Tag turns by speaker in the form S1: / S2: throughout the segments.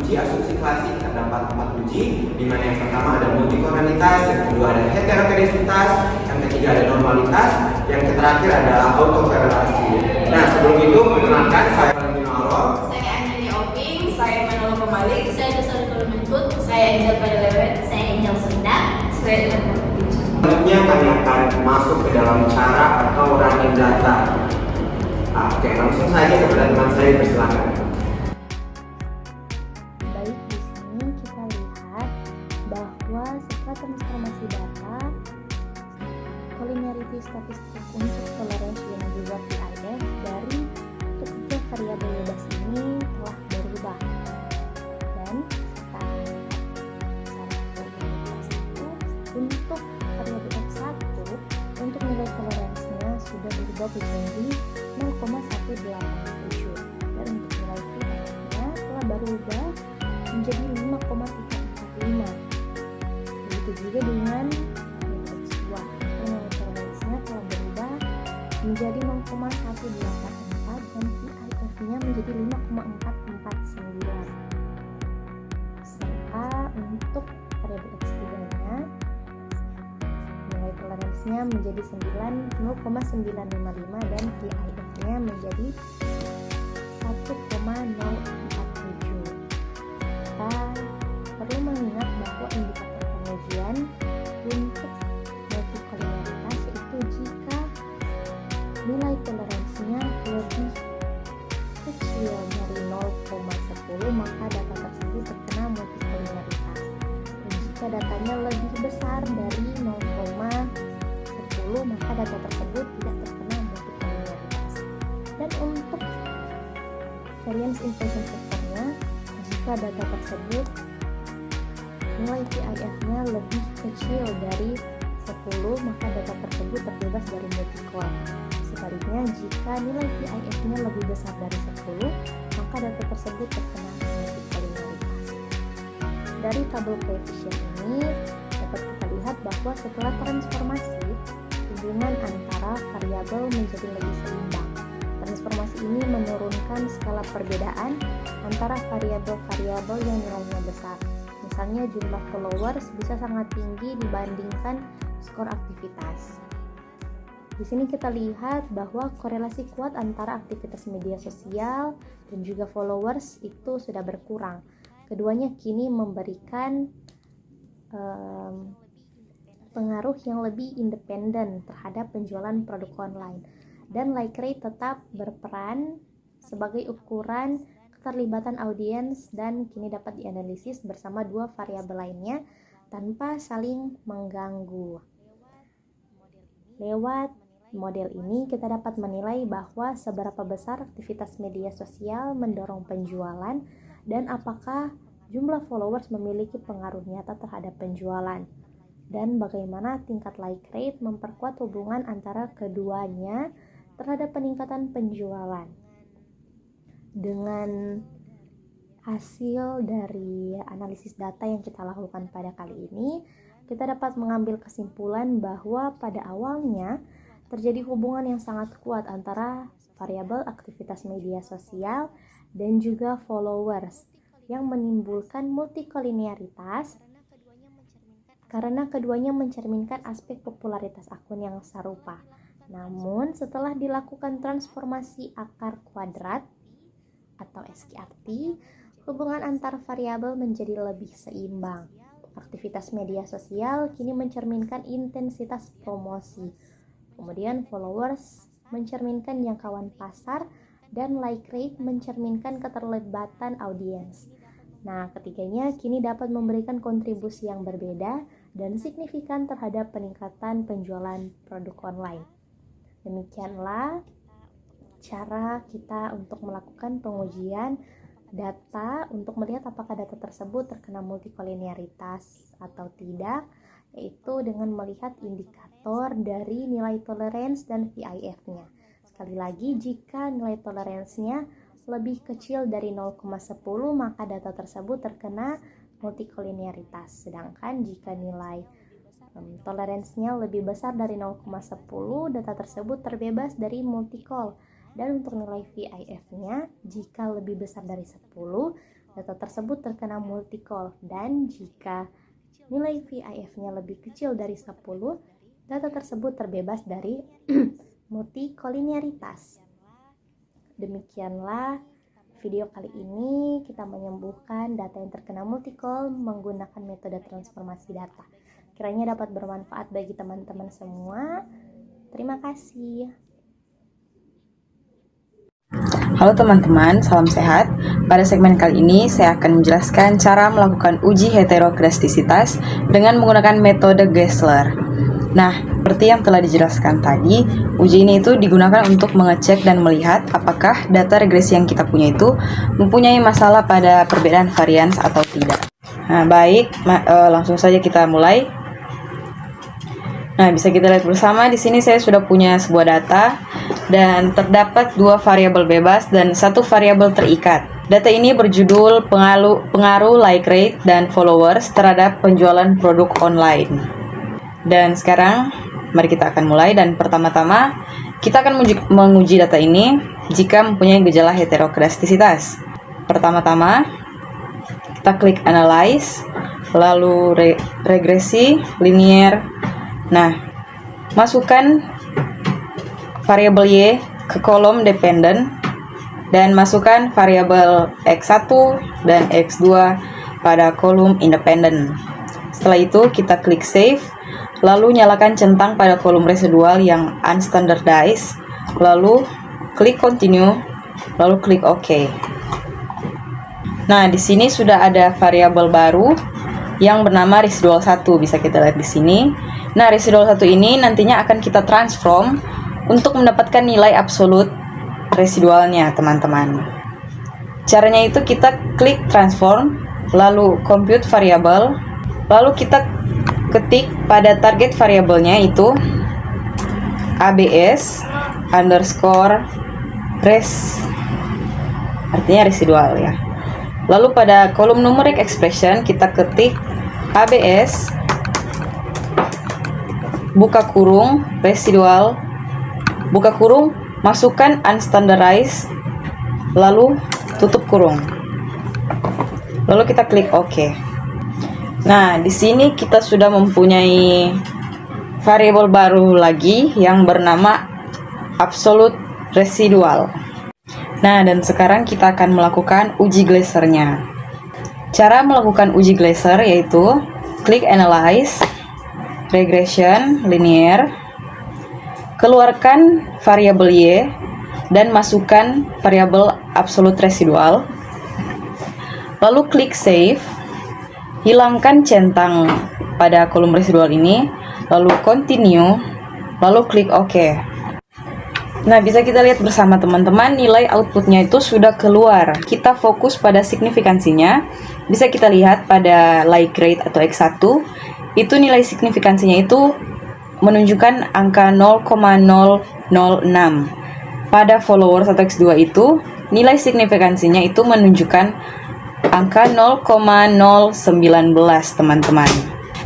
S1: uji asumsi klasik terdapat 4 uji, di mana yang pertama ada multikolonialitas, yang kedua ada heterogenesitas, yang ketiga ada normalitas, yang terakhir adalah autokorelasi. Nah, sebelum itu perkenalkan saya Valentino.
S2: Saya Anjali Oping, saya Manolo Pemalik, saya Desa Kolomentut, saya Angel Padalewen, saya Angel Sunda, saya Edward.
S1: Selanjutnya kami akan masuk ke dalam cara atau running data. Oke, langsung saja kepada teman saya, persilakan.
S3: Baik, di sini kita lihat bahwa setelah transformasi data, collinearity statistik untuk toleransi dan juga VIF dari ketiga variabel bebas ini telah berubah. Dan kita untuk variabel F1 untuk nilai toleransinya sudah berubah menjadi 0,187, dan untuk nilai VIF-nya telah berubah menjadi 5,345. Begitu juga dengan X2, nilai toleransinya telah berubah menjadi 0,184 dan VIF-nya menjadi 5,449. Serta untuk variabel X3-nya nilai toleransinya menjadi 0,955 dan VIF-nya menjadi 1,047. Kita perlu mengingat bahwa indikator pengujian untuk multikolonialitas itu jika nilai toleransinya lebih kecil dari 0,10 maka data tersebut terkena multikolonialitas, dan jika datanya lebih besar dari 0,10 maka data tersebut tidak terkena multikolonialitas. Dan untuk variance inversion factor-nya, jika data tersebut nilai VIF-nya lebih kecil dari 10 maka data tersebut terbebas dari multicol. Sebaliknya, jika nilai VIF-nya lebih besar dari 10 maka data tersebut terkena multikolonialitas. Dari tabel koefisien ini dapat kita lihat bahwa setelah transformasi, hubungan antara variabel menjadi lebih seimbang. Transformasi ini menurunkan skala perbedaan antara variabel-variabel yang nilainya besar. Misalnya jumlah followers bisa sangat tinggi dibandingkan skor aktivitas. Di sini kita lihat bahwa korelasi kuat antara aktivitas media sosial dan juga followers itu sudah berkurang. Keduanya kini memberikan pengaruh yang lebih independen terhadap penjualan produk online, dan like rate tetap berperan sebagai ukuran keterlibatan audiens dan kini dapat dianalisis bersama dua variabel lainnya tanpa saling mengganggu. Lewat model ini kita dapat menilai bahwa seberapa besar aktivitas media sosial mendorong penjualan dan apakah jumlah followers memiliki pengaruh nyata terhadap penjualan, dan bagaimana tingkat like rate memperkuat hubungan antara keduanya terhadap peningkatan penjualan. Dengan hasil dari analisis data yang kita lakukan pada kali ini, kita dapat mengambil kesimpulan bahwa pada awalnya terjadi hubungan yang sangat kuat antara variabel aktivitas media sosial dan juga followers yang menimbulkan multikoliniaritas karena keduanya mencerminkan aspek popularitas akun yang serupa. Namun setelah dilakukan transformasi akar kuadrat atau SKRT, hubungan antar variabel menjadi lebih seimbang. Aktivitas media sosial kini mencerminkan intensitas promosi. Kemudian followers mencerminkan jangkauan pasar dan like rate mencerminkan keterlibatan audiens. Nah, ketiganya kini dapat memberikan kontribusi yang berbeda dan signifikan terhadap peningkatan penjualan produk online. Demikianlah cara kita untuk melakukan pengujian data untuk melihat apakah data tersebut terkena multikoliniaritas atau tidak, yaitu dengan melihat indikator dari nilai toleransi dan VIF-nya. Sekali lagi, jika nilai toleransinya lebih kecil dari 0,10 maka data tersebut terkena multikoliniaritas. Sedangkan jika nilai toleransinya lebih besar dari 0,10, data tersebut terbebas dari multicol. Dan untuk nilai VIF-nya, jika lebih besar dari 10, data tersebut terkena multicol, dan jika nilai VIF-nya lebih kecil dari 10, data tersebut terbebas dari multikolinearitas. Demikianlah video kali ini, kita menyembuhkan data yang terkena multicol menggunakan metode transformasi data. Kiranya dapat bermanfaat bagi teman-teman semua. Terima kasih.
S4: Halo teman-teman, salam sehat. Pada segmen kali ini saya akan menjelaskan cara melakukan uji heterokedastisitas dengan menggunakan metode Gessler. Nah, seperti yang telah dijelaskan tadi, uji ini itu digunakan untuk mengecek dan melihat apakah data regresi yang kita punya itu mempunyai masalah pada perbedaan varians atau tidak. Nah, baik, langsung saja kita mulai. Nah, bisa kita lihat bersama di sini saya sudah punya sebuah data dan terdapat 2 variabel bebas dan 1 variabel terikat. Data ini berjudul pengaruh like rate dan followers terhadap penjualan produk online. Dan sekarang mari kita akan mulai, dan pertama-tama kita akan menguji data ini jika mempunyai gejala heterokedastisitas. Pertama-tama kita klik analyze, lalu regresi linear. Nah, masukkan variabel Y ke kolom dependent dan masukkan variabel X1 dan X2 pada kolom independent. Setelah itu kita klik save, lalu nyalakan centang pada kolom residual yang unstandardized, lalu klik continue, lalu klik OK. Nah, di sini sudah ada variabel baru yang bernama residual 1, bisa kita lihat di sini. Nah, residual 1 ini nantinya akan kita transform untuk mendapatkan nilai absolut residualnya, teman-teman. Caranya itu kita klik transform, lalu compute variable, lalu kita ketik pada target variabelnya itu ABS underscore res, artinya residual ya. Lalu pada kolom numeric expression kita ketik ABS buka kurung residual buka kurung, masukkan unstandardized, lalu tutup kurung. Lalu kita klik OK. Nah, di sini kita sudah mempunyai variabel baru lagi yang bernama absolute residual. Nah, dan sekarang kita akan melakukan uji Gessler-nya. Cara melakukan uji Gessler yaitu klik analyze, regression linear, keluarkan variabel Y dan masukkan variabel absolute residual, lalu klik save, hilangkan centang pada kolom residual ini, lalu continue, lalu klik OK. Nah, bisa kita lihat bersama teman-teman, nilai outputnya itu sudah keluar. Kita fokus pada signifikansinya. Bisa kita lihat pada like rate atau X1, itu nilai signifikansinya itu menunjukkan angka 0,006. Pada followers atau X2 itu, nilai signifikansinya itu menunjukkan angka 0,019, teman-teman.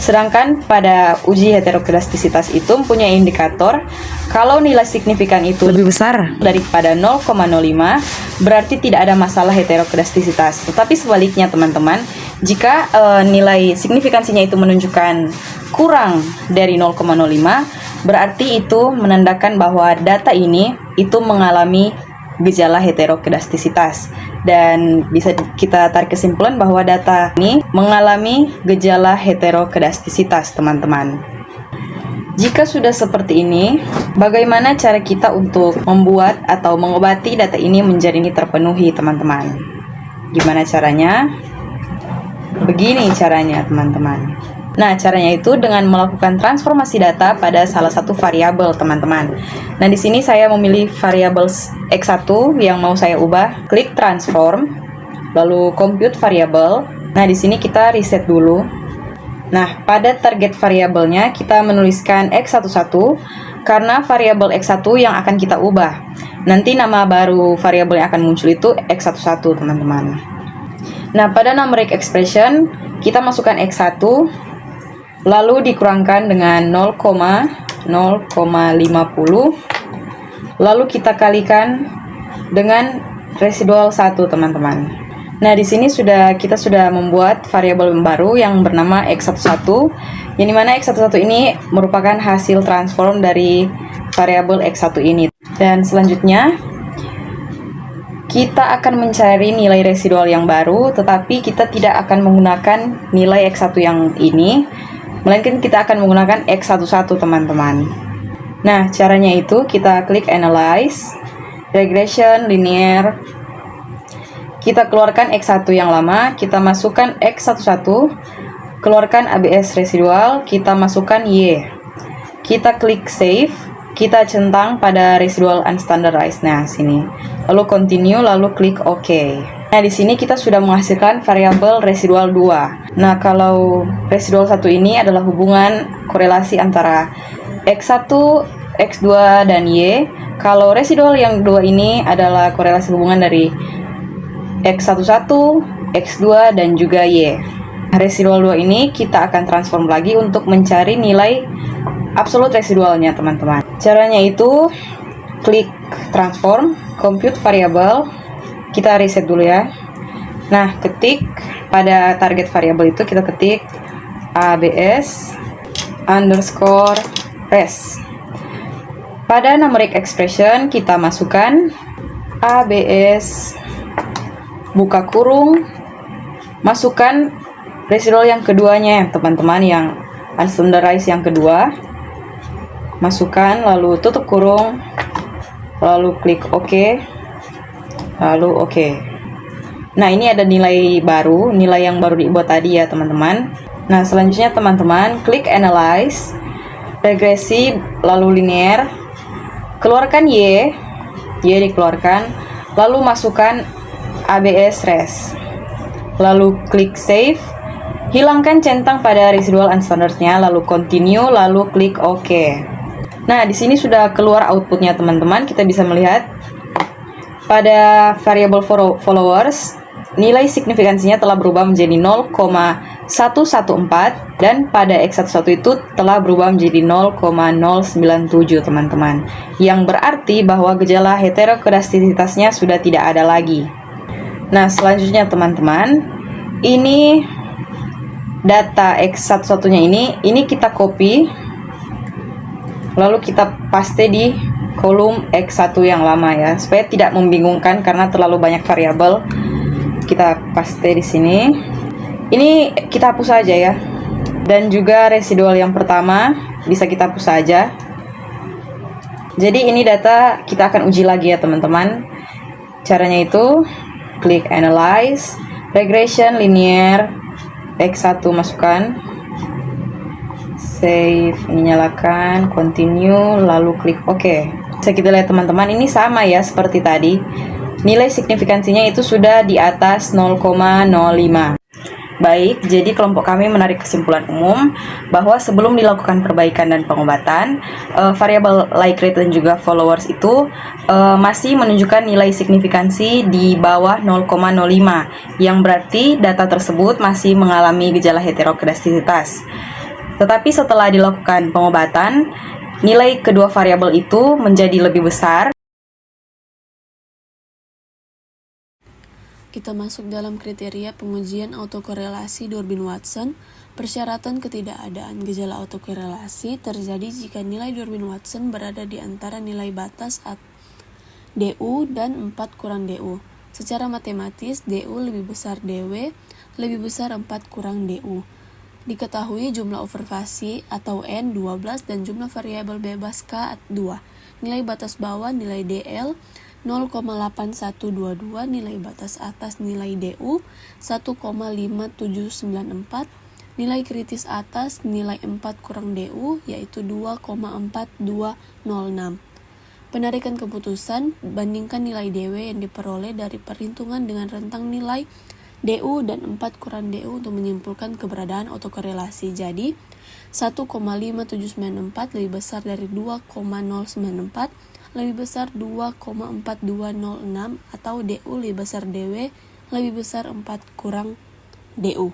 S4: Sedangkan pada uji heterokedastisitas itu mempunyai indikator kalau nilai signifikan itu lebih besar daripada 0,05, berarti tidak ada masalah heterokedastisitas. Tetapi sebaliknya, teman-teman, jika nilai signifikansinya itu menunjukkan kurang dari 0,05, berarti itu menandakan bahwa data ini itu mengalami gejala heterokedastisitas, dan bisa kita tarik kesimpulan bahwa data ini mengalami gejala heterokedastisitas, teman-teman. Jika sudah seperti ini, bagaimana cara kita untuk membuat atau mengobati data ini menjadi terpenuhi, teman-teman? Gimana caranya? Begini caranya, teman-teman. Nah, caranya itu dengan melakukan transformasi data pada salah satu variabel, teman-teman. Nah, di sini saya memilih variabel X1 yang mau saya ubah. Klik transform, lalu compute variable. Nah, di sini kita reset dulu. Nah, pada target variabelnya kita menuliskan X11 karena variabel X1 yang akan kita ubah. Nanti nama baru variabel yang akan muncul itu X11, teman-teman. Nah, pada numeric expression kita masukkan X1, lalu dikurangkan dengan 0,050, lalu kita kalikan dengan residual 1, teman-teman. Nah, di sini kita sudah membuat variabel baru yang bernama x11, yang dimana x11 ini merupakan hasil transform dari variabel x1 ini. Dan selanjutnya kita akan mencari nilai residual yang baru, tetapi kita tidak akan menggunakan nilai x1 yang ini, melainkan kita akan menggunakan x11, teman-teman. Nah, caranya itu kita klik Analyze, Regression, Linear. Kita keluarkan X1 yang lama, kita masukkan X11, keluarkan ABS residual, kita masukkan Y. Kita klik Save, kita centang pada residual unstandardized. Nah, sini. Lalu Continue, lalu klik OK. Nah, di sini kita sudah menghasilkan variabel residual 2. Nah, kalau residual 1 ini adalah hubungan korelasi antara X1, X2, dan Y. Kalau residual yang 2 ini adalah korelasi hubungan dari X11, X2, dan juga Y. Residual 2 ini kita akan transform lagi untuk mencari nilai absolute residualnya, teman-teman. Caranya itu klik transform, compute variable, kita reset dulu ya. Nah, ketik pada target variable itu kita ketik ABS underscore res. Pada numeric expression kita masukkan ABS buka kurung, masukkan residual yang keduanya, teman-teman, yang unstandardized yang kedua. Masukkan, lalu tutup kurung, lalu klik OK, lalu OK. Nah, ini ada nilai baru, nilai yang baru dibuat tadi ya, teman-teman. Nah, selanjutnya teman-teman klik Analyze, Regresi, lalu Linear. Keluarkan Y dikeluarkan, lalu masukkan ABS res, lalu klik Save, hilangkan centang pada residual unstandardnya, lalu Continue, lalu klik OK. Nah, di sini sudah keluar outputnya, teman-teman. Kita bisa melihat pada variable followers nilai signifikansinya telah berubah menjadi 0,114 dan pada X11 itu telah berubah menjadi 0,097, teman-teman. Yang berarti bahwa gejala heterokedastisitasnya sudah tidak ada lagi. Nah, selanjutnya teman-teman, ini data X11-nya ini kita copy, lalu kita paste di kolom X1 yang lama ya, supaya tidak membingungkan karena terlalu banyak variabel. Kita paste di sini. Ini kita hapus saja ya. Dan juga residual yang pertama bisa kita hapus saja. Jadi ini data kita akan uji lagi ya, teman-teman. Caranya itu klik Analyze, Regression, Linear, X1 masukkan, Save, ini nyalakan, Continue, lalu klik OK. Bisa kita lihat, teman-teman, ini sama ya seperti tadi. Nilai signifikansinya itu sudah di atas 0,05. Baik, jadi kelompok kami menarik kesimpulan umum bahwa sebelum dilakukan perbaikan dan pengobatan, variabel like rate dan juga followers itu masih menunjukkan nilai signifikansi di bawah 0,05, yang berarti data tersebut masih mengalami gejala heterokedastisitas. Tetapi setelah dilakukan pengobatan, nilai kedua variabel itu menjadi lebih besar.
S5: Kita masuk dalam kriteria pengujian autokorelasi Durbin-Watson. Persyaratan ketidakadaan gejala autokorelasi terjadi jika nilai Durbin-Watson berada di antara nilai batas DU dan 4 kurang DU. Secara matematis, DU lebih besar DW, lebih besar 4 kurang DU. Diketahui jumlah observasi atau N 12 dan jumlah variabel bebas K 2. Nilai batas bawah nilai DL 0,8122, nilai batas atas nilai DU 1,5794, nilai kritis atas nilai 4 kurang DU yaitu 2,4206. Penarikan keputusan bandingkan nilai DW yang diperoleh dari perhitungan dengan rentang nilai DU dan 4 kurang DU untuk menyimpulkan keberadaan autokorelasi. Jadi 1,5794 lebih besar dari 2,094, lebih besar 2,4206, atau DU lebih besar DW lebih besar 4 kurang DU.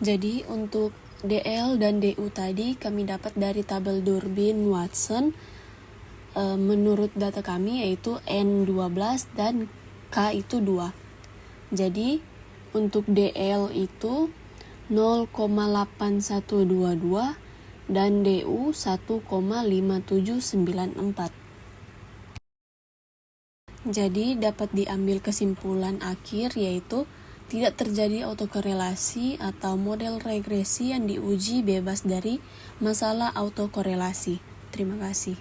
S5: Jadi untuk DL dan DU tadi kami dapat dari tabel Durbin-Watson menurut data kami yaitu N 12 dan K itu 2. Jadi untuk DL itu 0,8122 dan DU 1,5794. Jadi dapat diambil kesimpulan akhir yaitu tidak terjadi autokorelasi atau model regresi yang diuji bebas dari masalah autokorelasi. Terima kasih.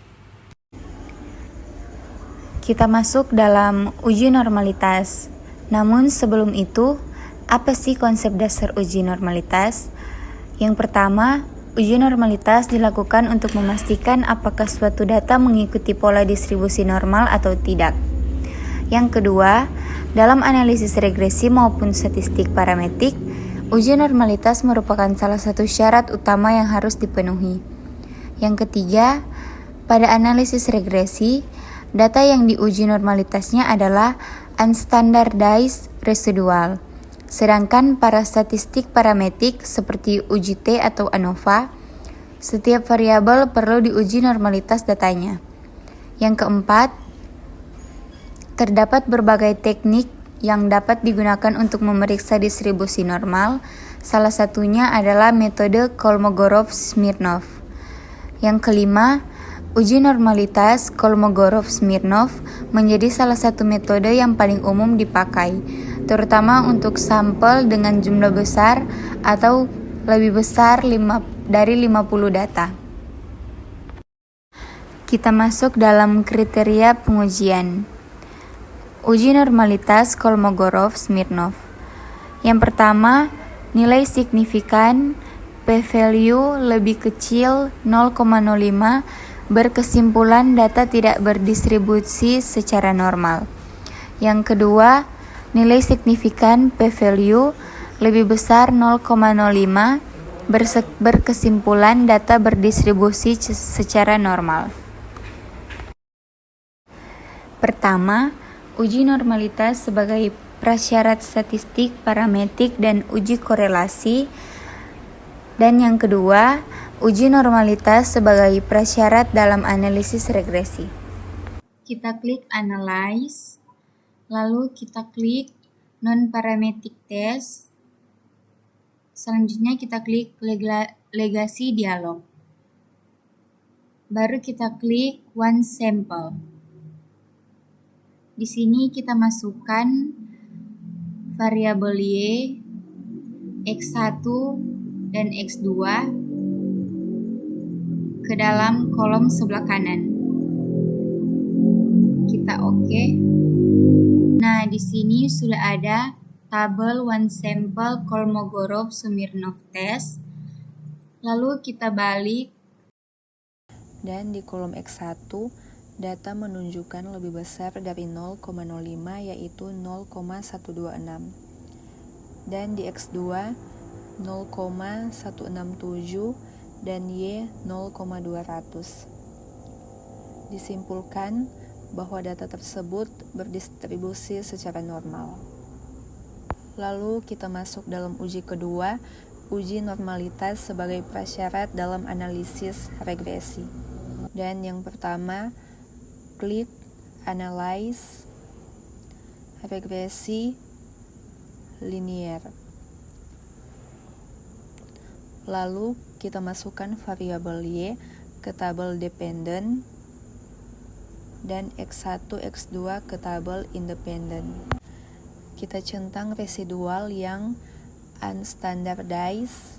S6: Kita masuk dalam uji normalitas. Namun sebelum itu, apa sih konsep dasar uji normalitas? Yang pertama, uji normalitas dilakukan untuk memastikan apakah suatu data mengikuti pola distribusi normal atau tidak. Yang kedua, dalam analisis regresi maupun statistik parametrik, uji normalitas merupakan salah satu syarat utama yang harus dipenuhi. Yang ketiga, pada analisis regresi, data yang diuji normalitasnya adalah unstandardized residual. Sedangkan para statistik parametrik seperti uji T atau ANOVA, setiap variabel perlu diuji normalitas datanya. Yang keempat, terdapat berbagai teknik yang dapat digunakan untuk memeriksa distribusi normal. Salah satunya adalah metode Kolmogorov-Smirnov. Yang kelima, uji normalitas Kolmogorov-Smirnov menjadi salah satu metode yang paling umum dipakai, terutama untuk sampel dengan jumlah besar atau lebih besar dari 50 data. Kita masuk dalam kriteria pengujian. Uji normalitas Kolmogorov-Smirnov. Yang pertama, nilai signifikan p-value lebih kecil 0,05 berkesimpulan data tidak berdistribusi secara normal. Yang kedua, nilai signifikan p-value lebih besar 0,05 berkesimpulan data berdistribusi secara normal. Pertama, uji normalitas sebagai prasyarat statistik, parametrik, dan uji korelasi. Dan yang kedua, uji normalitas sebagai prasyarat dalam analisis regresi. Kita klik Analyze, lalu kita klik Non-Parametric Test. Selanjutnya kita klik Legacy Dialog. Baru kita klik One Sample. Di sini kita masukkan variabel Y, X1 dan X2 ke dalam kolom sebelah kanan. Kita oke. Nah, di sini sudah ada tabel one sample Kolmogorov-Smirnov test. Lalu kita balik.
S7: Dan di kolom X1, data menunjukkan lebih besar dari 0,05 yaitu 0,126. Dan di X2 0,167 dan Y 0,200. Disimpulkan bahwa data tersebut berdistribusi secara normal. Lalu kita masuk dalam uji kedua, uji normalitas sebagai prasyarat dalam analisis regresi. Dan yang pertama, klik Analyze Regresi Linear. Lalu kita masukkan variabel Y ke tabel dependent dan X1, X2 ke tabel independent. Kita centang residual yang unstandardized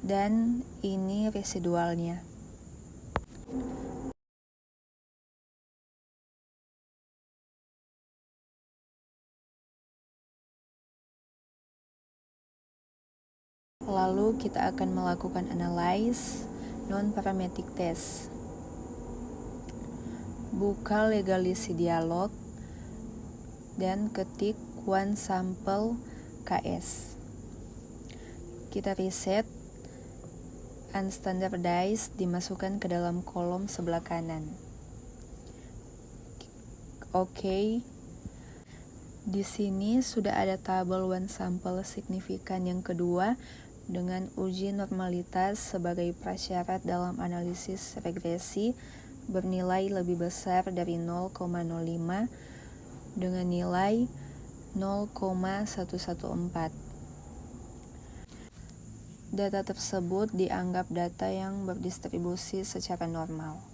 S7: dan ini residualnya. Lalu kita akan melakukan analyze non-parametric test. Buka Legacy Dialog dan ketik one sample KS. Kita reset unstandardized dimasukkan ke dalam kolom sebelah kanan. Oke. Di sini sudah ada tabel one sample signifikan yang kedua dengan uji normalitas sebagai prasyarat dalam analisis regresi bernilai lebih besar dari 0,05 dengan nilai 0,114. Data tersebut dianggap data yang berdistribusi secara normal.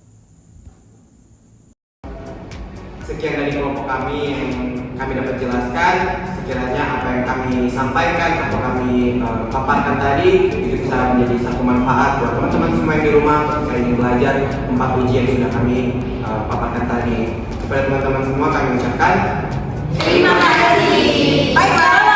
S1: Sekian dari kelompok kami yang kami dapat jelaskan. Sekiranya apa yang kami sampaikan atau kami paparkan tadi itu bisa menjadi satu manfaat buat teman-teman semua yang di rumah ketika ingin belajar 4 ujian yang sudah kami paparkan tadi. Kepada teman-teman semua kami ucapkan
S2: terima kasih. Bye bye.